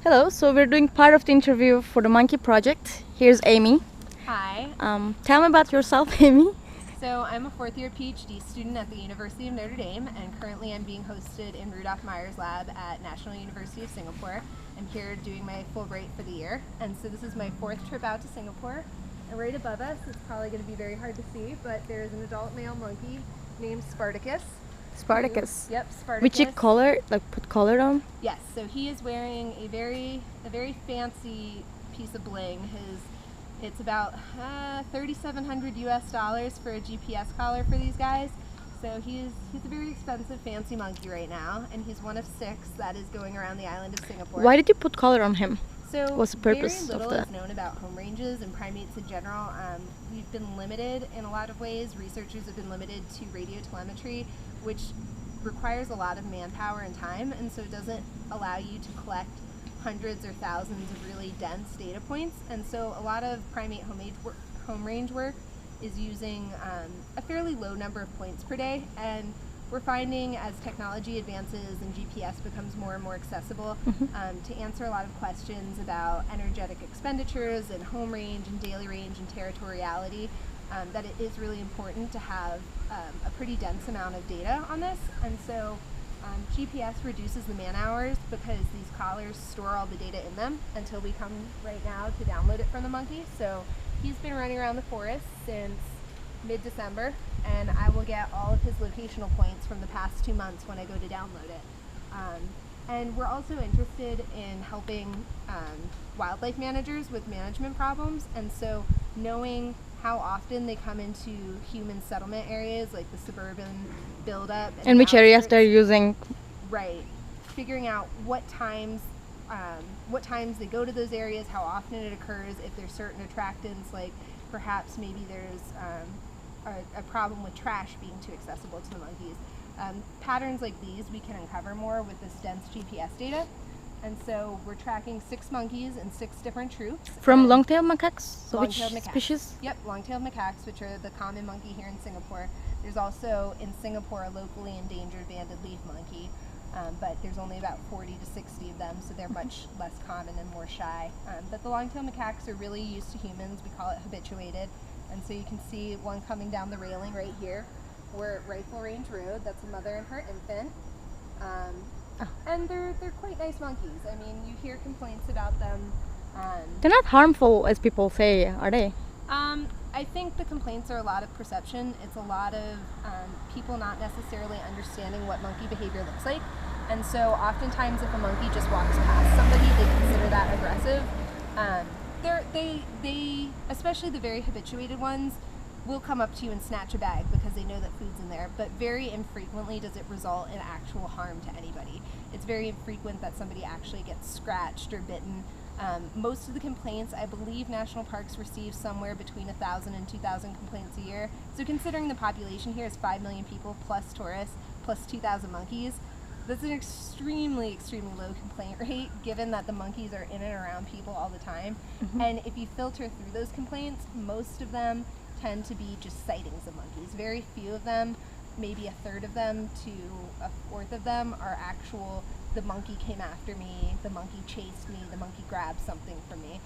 Hello, so we're doing part of the interview for the Monkey Project. Here's Amy. Hi. Tell me about yourself, Amy. So I'm a fourth-year PhD student at the University of Notre Dame, and currently I'm being hosted in Rudolf Meier's lab at National University of Singapore. I'm here doing my Fulbright for the year, and so this is my fourth trip out to Singapore. And right above us, it's probably going to be very hard to see, but there's an adult male monkey named Spartacus. Spartacus. Yep, Spartacus. Which you color, put color on? Yes, so he is wearing a very fancy piece of bling. It's about $3,700 US for a GPS collar for these guys. So he's a very expensive, fancy monkey right now, and he's one of 6 that is going around the island of Singapore. Why did you put color on him? So what's the purpose very little of that? is known about home ranges and primates in general. We've been limited in a lot of ways. Researchers have been limited to radio telemetry, which requires a lot of manpower and time, and so it doesn't allow you to collect hundreds or thousands of really dense data points. And so a lot of primate home range work is using a fairly low number of points per day, and we're finding as technology advances and GPS becomes more and more accessible to answer a lot of questions about energetic expenditures and home range and daily range and territoriality, that it is really important to have a pretty dense amount of data on this. And so GPS reduces the man hours because these collars store all the data in them until we come right now to download it from the monkey. So he's been running around the forest since mid-December, and I will get all of his locational points from the past 2 months when I go to download it. And we're also interested in helping wildlife managers with management problems, and so knowing how often they come into human settlement areas like the suburban buildup and which areas they're using. Right. Figuring out what times they go to those areas, how often it occurs, if there's certain attractants, like perhaps maybe there's a problem with trash being too accessible to the monkeys. Patterns like these we can uncover more with this dense GPS data. And so we're tracking 6 monkeys in 6 different troops. From long-tailed macaques? So Long-tailed which macaques. species? Yep, long-tailed macaques, which are the common monkey here in Singapore. There's also in Singapore a locally endangered banded leaf monkey, but there's only about 40 to 60 of them, so they're much less common and more shy. But the long-tailed macaques are really used to humans. We call it habituated. And so you can see one coming down the railing right here. We're at Rifle Range Road. That's a mother and her infant. And they're quite nice monkeys. I mean, you hear complaints about them. They're not harmful as people say, are they? I think the complaints are a lot of perception. It's a lot of people not necessarily understanding what monkey behavior looks like. And so oftentimes if a monkey just walks past somebody, they consider that aggressive. They, especially the very habituated ones, will come up to you and snatch a bag because they know that food's in there, but very infrequently does it result in actual harm to anybody. It's very infrequent that somebody actually gets scratched or bitten. Most of the complaints, I believe national parks receive somewhere between 1,000 and 2,000 complaints a year. So considering the population here is 5 million people plus tourists plus 2,000 monkeys, that's an extremely low complaint rate given that the monkeys are in and around people all the time. And if you filter through those complaints, most of them tend to be just sightings of monkeys. Very few of them, maybe a third of them to a fourth of them, are actual, the monkey came after me, the monkey chased me, the monkey grabbed something from me.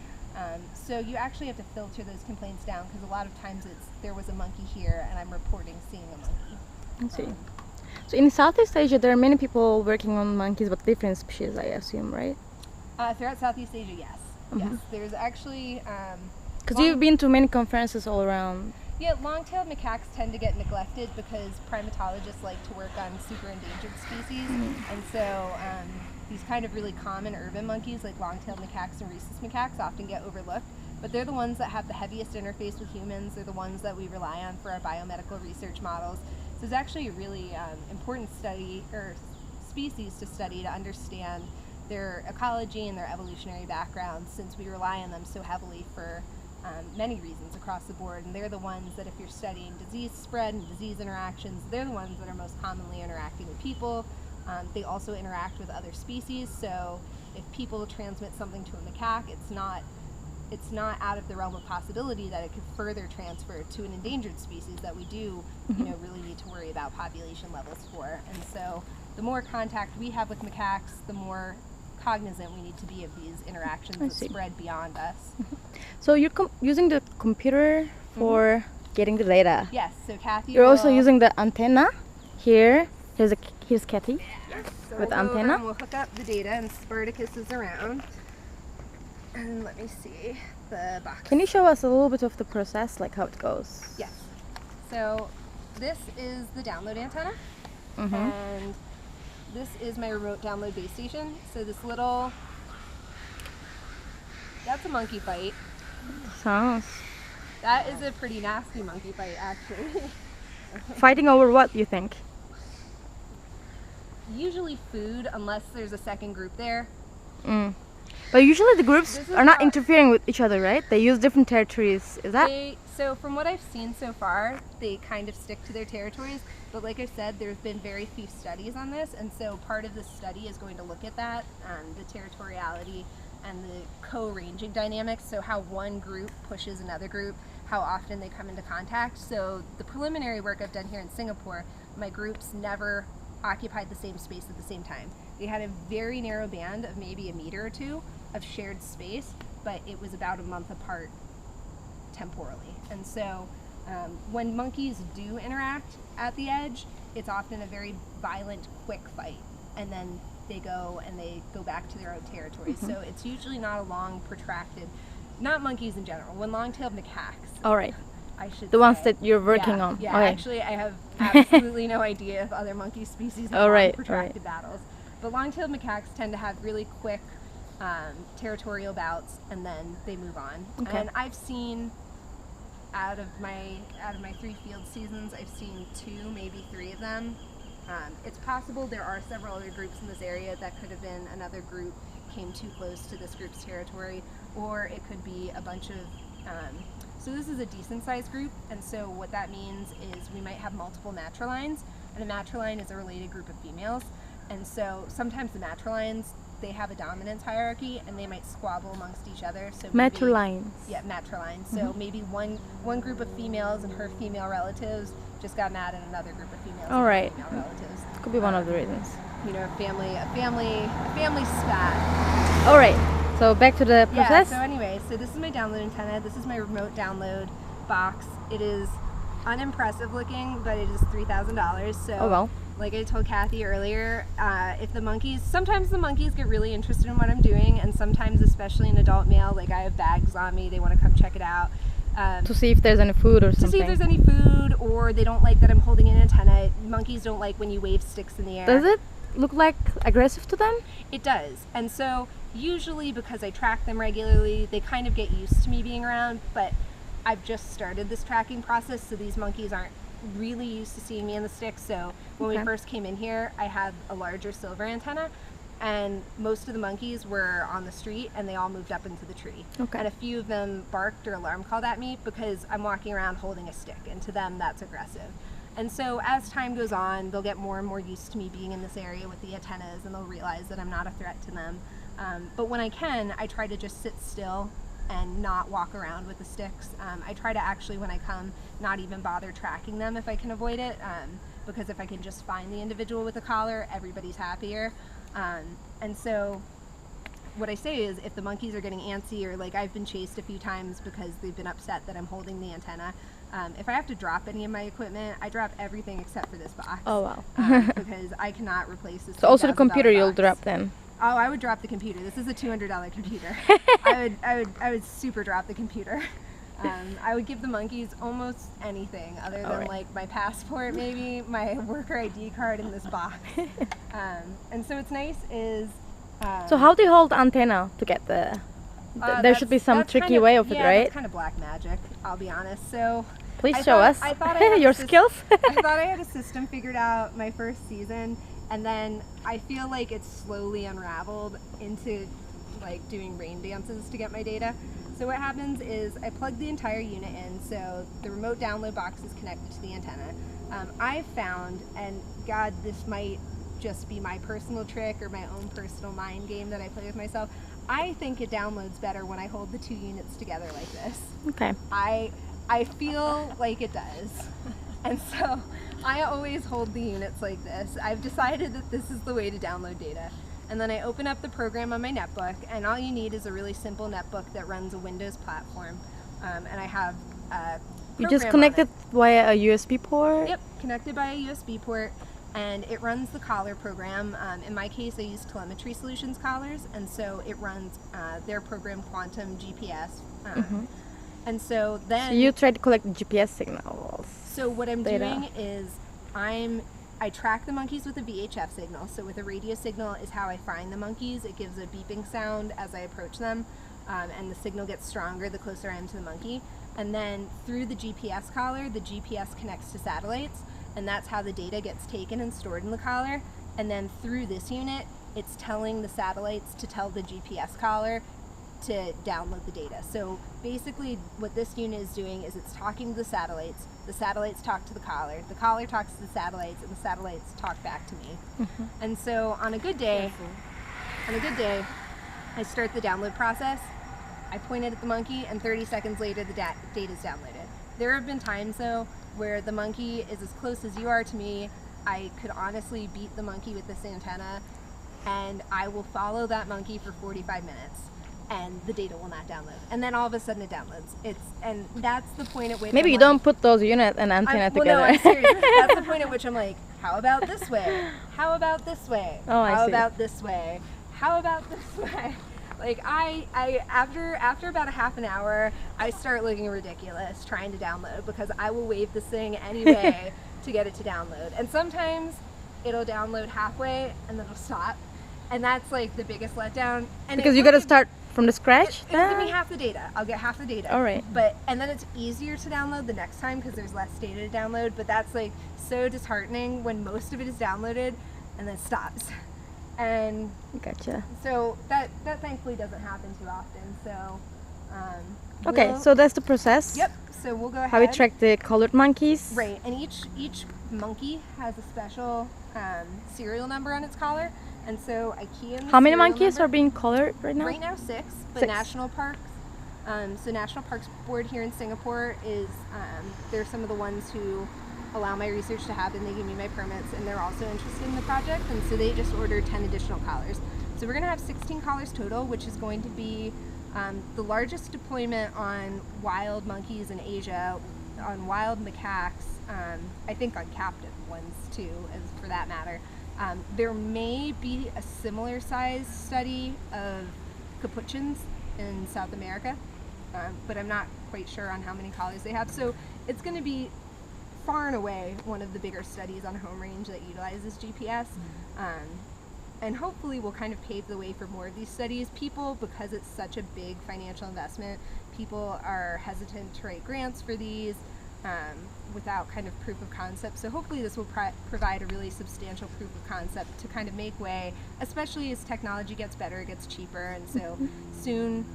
So you actually have to filter those complaints down because a lot of times it's there was a monkey here and I'm reporting seeing a monkey. I see. So in Southeast Asia there are many people working on monkeys but different species, I assume, right? Throughout Southeast Asia, yes. Yes, there's actually Because you've been to many conferences all around. Yeah, long-tailed macaques tend to get neglected because primatologists like to work on super endangered species, and so these kind of really common urban monkeys like long-tailed macaques and rhesus macaques often get overlooked, but they're the ones that have the heaviest interface with humans. They're the ones that we rely on for our biomedical research models. So it's actually a really important study, or species to study, to understand their ecology and their evolutionary background, since we rely on them so heavily for many reasons across the board. And they're the ones that if you're studying disease spread and disease interactions, they're the ones that are most commonly interacting with people. They also interact with other species, so if people transmit something to a macaque, it's not out of the realm of possibility that it could further transfer to an endangered species that we do really need to worry about population levels for. And so the more contact we have with macaques, the more cognizant we need to be of these interactions I that see. spread beyond us. So you're using the computer for getting the data. Yes, so Kathy You're also will- using the antenna here. Here's Kathy. So with we'll go over antenna? and we'll hook up the data, and Spartacus is around. And let me see the box. Can you show us a little bit of the process, like how it goes? Yes. So this is the download antenna, Mm-hmm. and this is my remote download base station. So this little, that's a monkey fight. Sounds. That is a pretty nasty monkey fight, actually. Fighting over what, you think? Usually food, unless there's a second group there. Mm. But usually the groups This is are not not- interfering with each other, right? They use different territories. Is that? So from what I've seen so far, they kind of stick to their territories. But like I said, there's been very few studies on this, and so part of this study is going to look at that, the territoriality and the co-ranging dynamics. So how one group pushes another group, how often they come into contact. So the preliminary work I've done here in Singapore, my groups never occupied the same space at the same time. They had a very narrow band of maybe a meter or two of shared space, but it was about a month apart temporally. And so when monkeys do interact at the edge, it's often a very violent, quick fight, and then they go back to their own territories. So it's usually not a long, protracted, not monkeys in general, when long-tailed macaques, All right. I should The ones say. that you're working Yeah, on. Yeah, Okay. actually I have absolutely no idea if other monkey species have All right, long, protracted battles. But long-tailed macaques tend to have really quick territorial bouts, and then they move on. Okay. And I've seen out of my 3 field seasons, I've seen 2, maybe 3 of them. It's possible there are several other groups in this area. That could have been another group came too close to this group's territory, or it could be a bunch of so this is a decent sized group, and so what that means is we might have multiple matriline's, and a matriline is a related group of females. And so sometimes the matrilines, they have a dominance hierarchy, and they might squabble amongst each other. So maybe- Matrilines. Yeah, matrilines. So maybe one group of females and her female relatives just got mad at another group of females All and right. her female relatives. Could be one of the reasons. You know, a family spat. All right. So back to the process. Yeah, so anyway, so this is my download antenna. This is my remote download box. It is unimpressive looking, but it is $3,000. So, Oh, well. like I told Kathy earlier, sometimes the monkeys get really interested in what I'm doing, and sometimes, especially an adult male, like I have bags on me, they want to come check it out. To see if there's any food or To something. see if there's any food, or they don't like that I'm holding an antenna. Monkeys don't like when you wave sticks in the air. Does it look like aggressive to them? It does. And so usually, because I track them regularly, they kind of get used to me being around, but I've just started this tracking process, so these monkeys aren't really used to seeing me in the stick. So when we Okay. first came in here, I had a larger silver antenna, and most of the monkeys were on the street, and they all moved up into the tree. Okay. And a few of them barked or alarm called at me because I'm walking around holding a stick, and to them that's aggressive. And so as time goes on, they'll get more and more used to me being in this area with the antennas, and they'll realize that I'm not a threat to them. But when I can, I try to just sit still and not walk around with the sticks. I try to actually, when I come, not even bother tracking them if I can avoid it, because if I can just find the individual with a collar, everybody's happier. And so what I say is, if the monkeys are getting antsy, or like I've been chased a few times because they've been upset that I'm holding the antenna, if I have to drop any of my equipment, I drop everything except for this box. Oh, wow. Because I cannot replace this. So also the $2,000 computer you'll box. drop then. Oh, I would drop the computer. This is a $200 computer. I would super drop the computer. I would give the monkeys almost anything other than Alright. like my passport, maybe my worker ID card in this box. And so what's nice is. So how do you hold the antenna to get there should be some that's tricky kind of- way of it, yeah, right? That's kind of black magic, I'll be honest. So Please I show thought- us I thought I had your a sys- skills. I thought I had a system figured out my first season, and then I feel like it's slowly unraveled into like doing rain dances to get my data. So what happens is I plug the entire unit in, so the remote download box is connected to the antenna. I've found, and God, this might just be my personal trick or my own personal mind game that I play with myself, I think it downloads better when I hold the 2 units together like this. Okay. I feel like it does. And so I always hold the units like this. I've decided that this is the way to download data. And then I open up the program on my netbook, and all you need is a really simple netbook that runs a Windows platform. And I have a You just program on connect it via a USB port? Yep, connected by a USB port, and it runs the collar program. In my case, I use Telemetry Solutions collars, and so it runs their program Quantum GPS. And so then... So you try to collect GPS signals. So what I'm data. doing is I track the monkeys with a VHF signal. So with a radio signal is how I find the monkeys. It gives a beeping sound as I approach them, and the signal gets stronger the closer I am to the monkey. And then through the GPS collar, the GPS connects to satellites, and that's how the data gets taken and stored in the collar. And then through this unit, it's telling the satellites to tell the GPS collar to download the data. So basically what this unit is doing is it's talking to the satellites talk to the collar talks to the satellites, and the satellites talk back to me. And so on a good day, I start the download process. I point it at the monkey, and 30 seconds later the data is downloaded. There have been times though where the monkey is as close as you are to me. I could honestly beat the monkey with this antenna, and I will follow that monkey for 45 minutes, and the data will not download. And then all of a sudden it downloads. And that's the point at which Maybe you don't put those unit and antenna together. Well, no, I'm serious. That's the point at which I'm like, how about this way? How about this way? Oh, I see. How about this way? How about this way? Like after about a half an hour, I start looking ridiculous trying to download, because I will wave this thing anyway to get it to download. And sometimes it'll download halfway and then it'll stop. And that's like the biggest letdown. And Because you got to start from the scratch? It'll give me half the data. I'll get half the data. All right. And then it's easier to download the next time because there's less data to download. But that's like so disheartening when most of it is downloaded and then stops. And Gotcha. so that thankfully doesn't happen too often. So Okay, so that's the process. Yep. So we'll go ahead. How we track the colored monkeys. Right, and each monkey has a special serial number on its collar, and so I key in the How many serial monkeys number. are being colored right now? Right now 6, but 6. national parks. So National Parks Board here in Singapore is they're some of the ones who allow my research to happen. They give me my permits, and they're also interested in the project, and so they just ordered 10 additional collars. So we're going to have 16 collars total, which is going to be the largest deployment on wild monkeys in Asia, on wild macaques, I think on captive ones too, as for that matter. There may be a similar size study of capuchins in South America, but I'm not quite sure on how many collars they have. So it's going to be far and away one of the bigger studies on home range that utilizes GPS. And hopefully will kind of pave the way for more of these studies. People, because it's such a big financial investment, people are hesitant to write grants for these without kind of proof of concept. So hopefully this will provide a really substantial proof of concept to kind of make way, especially as technology gets better, it gets cheaper, and so soon,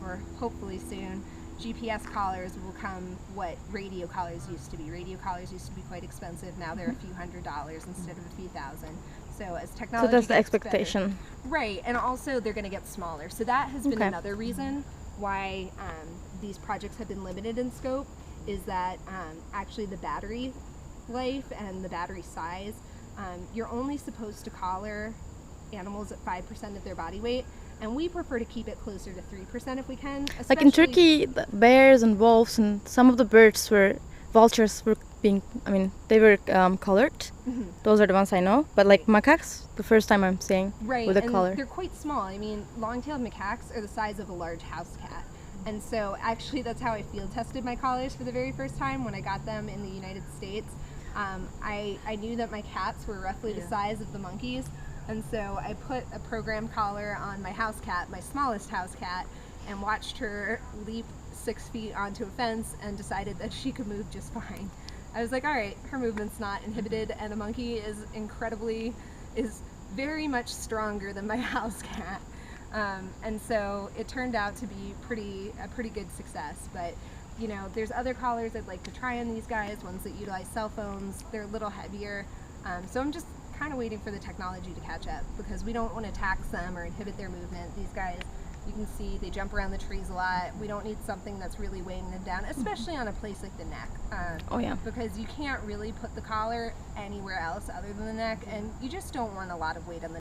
or hopefully soon, GPS collars will come what radio collars used to be. Radio collars used to be quite expensive. Now they're a few $100s instead of a few thousand. So as technology So that's the gets expectation. better, right, and also they're going to get smaller. So that has been another reason why these projects have been limited in scope, is that actually the battery life and the battery size, you're only supposed to collar animals at 5% of their body weight. And we prefer to keep it closer to 3% if we can. Like in Turkey, the bears and wolves and some of the birds vultures were being, they were colored. Those are the ones I know. But like macaques, the first time I'm seeing with a collar. They're quite small. I mean, long-tailed macaques are the size of a large house cat. And so actually that's how I field tested my collars for the very first time when I got them in the United States. I knew that my cats were roughly the size of the monkeys. And so I put a program collar on my house cat, my smallest house cat, and watched her leap 6 feet onto a fence and decided that she could move just fine. I was like, all right, her movement's not inhibited, and the monkey is very much stronger than my house cat. And so it turned out to be a pretty good success. But you know, there's other collars I'd like to try on these guys, ones that utilize cell phones. They're a little heavier. So I'm just kind of waiting for the technology to catch up, because we don't want to tax them or inhibit their movement. These guys, you can see they jump around the trees a lot. We don't need something that's really weighing them down, especially on a place like the neck. Because you can't really put the collar anywhere else other than the neck, and you just don't want a lot of weight on the